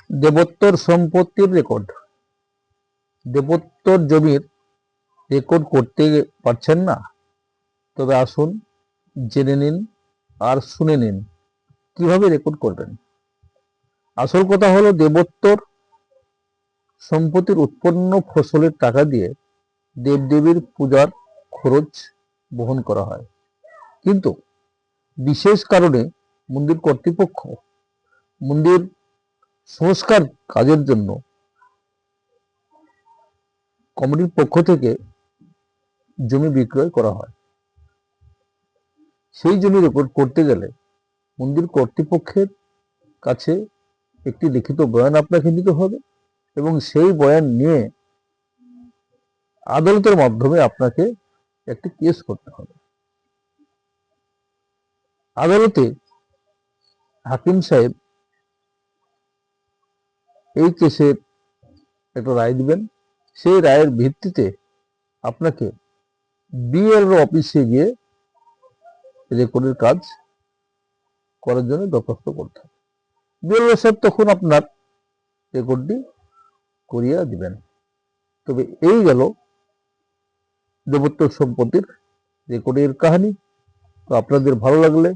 দেবোত্তর সম্পত্তির রেকর্ড। দেবোত্তর জমির রেকর্ড করতে পারছেন না? তবে আসুন জেনে নিন আর শুনে নিন কিভাবে রেকর্ড করবেন। আসল কথা হলো, দেবোত্তর সম্পত্তির উৎপন্ন ফসলের টাকা দিয়ে দেবদেবীর পূজার খরচ বহন করা হয়। কিন্তু বিশেষ কারণে মন্দির কর্তৃপক্ষ মন্দির সংস্কার কাজের জন্য কমিটির পক্ষ থেকে জমি বিক্রয় করা হয়। সেই জমি রেকর্ড করতে গেলে মন্দির কর্তৃপক্ষের কাছে একটি লিখিত বয়ান আপনাকে দিতে হবে এবং সেই বয়ান নিয়ে আদালতের মাধ্যমে আপনাকে একটি কেস করতে হবে। আদালতে হাকিম সাহেব এই কেসের একটা রায় দিবেন। সেই রায়ের ভিত্তিতে আপনাকে বিএলও অফিসে গিয়ে রেকর্ডের কাজ করার জন্য দরখাস্ত করতে হবে। বিএলও সাহেব তখন আপনার রেকর্ডটি করিয়ে দিবেন। তবে এই গেল দেবোত্তর সম্পত্তির রেকর্ডের কাহিনী। তো আপনাদের ভালো লাগলে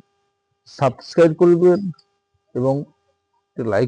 সাবস্ক্রাইব করবেন এবং লাইক